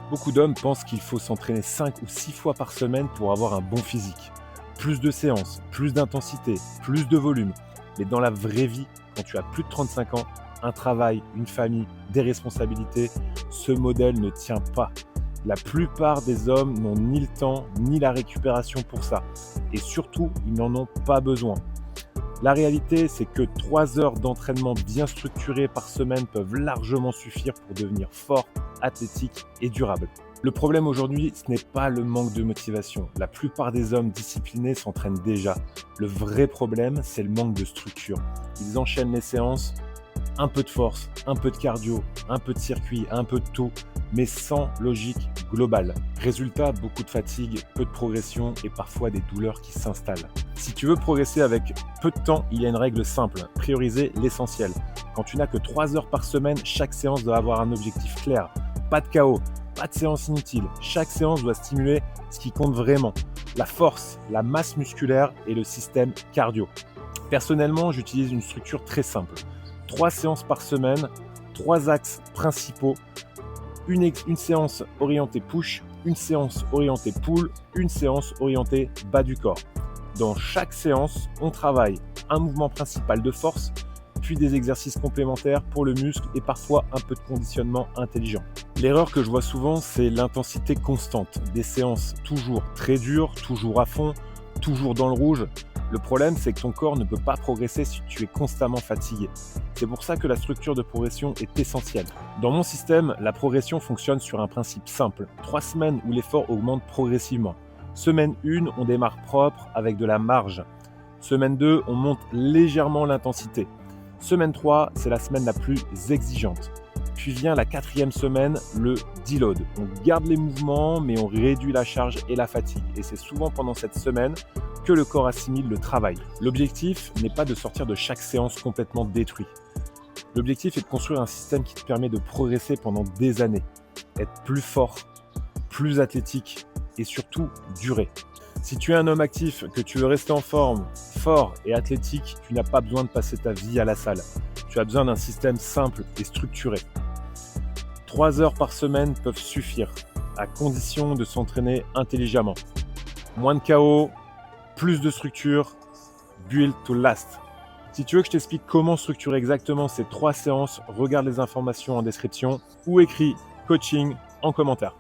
Beaucoup d'hommes pensent qu'il faut s'entraîner 5 ou 6 fois par semaine pour avoir un bon physique. Plus de séances, plus d'intensité, plus de volume. Mais dans la vraie vie, quand tu as plus de 35 ans, un travail, une famille, des responsabilités, ce modèle ne tient pas. La plupart des hommes n'ont ni le temps ni la récupération pour ça. Et surtout, ils n'en ont pas besoin. La réalité, c'est que 3 heures d'entraînement bien structurées par semaine peuvent largement suffire pour devenir fort, athlétique et durable. Le problème aujourd'hui, ce n'est pas le manque de motivation. La plupart des hommes disciplinés s'entraînent déjà. Le vrai problème, c'est le manque de structure. Ils enchaînent les séances, un peu de force, un peu de cardio, un peu de circuit, un peu de tout, mais sans logique globale. Résultat, beaucoup de fatigue, peu de progression et parfois des douleurs qui s'installent. Si tu veux progresser avec peu de temps, il y a une règle simple, prioriser l'essentiel. Quand tu n'as que 3 heures par semaine, chaque séance doit avoir un objectif clair. Pas de chaos, pas de séance inutile. Chaque séance doit stimuler ce qui compte vraiment, la force, la masse musculaire et le système cardio. Personnellement, j'utilise une structure très simple. 3 séances par semaine, 3 axes principaux, une séance orientée push, une séance orientée pull, une séance orientée bas du corps. Dans chaque séance, on travaille un mouvement principal de force, puis des exercices complémentaires pour le muscle et parfois un peu de conditionnement intelligent. L'erreur que je vois souvent, c'est l'intensité constante. Des séances toujours très dures, toujours à fond, toujours dans le rouge. Le problème, c'est que ton corps ne peut pas progresser si tu es constamment fatigué. C'est pour ça que la structure de progression est essentielle. Dans mon système, la progression fonctionne sur un principe simple. 3 semaines où l'effort augmente progressivement. Semaine 1, on démarre propre avec de la marge. Semaine 2, on monte légèrement l'intensité. Semaine 3, c'est la semaine la plus exigeante. Puis vient la 4e semaine, le deload. On garde les mouvements, mais on réduit la charge et la fatigue. Et c'est souvent pendant cette semaine que le corps assimile le travail. L'objectif n'est pas de sortir de chaque séance complètement détruit. L'objectif est de construire un système qui te permet de progresser pendant des années, être plus fort, plus athlétique et surtout durer. Si tu es un homme actif, que tu veux rester en forme, fort et athlétique, tu n'as pas besoin de passer ta vie à la salle. Tu as besoin d'un système simple et structuré. 3 heures par semaine peuvent suffire, à condition de s'entraîner intelligemment. Moins de chaos, plus de structure, build to last. Si tu veux que je t'explique comment structurer exactement ces 3 séances, regarde les informations en description ou écris coaching en commentaire.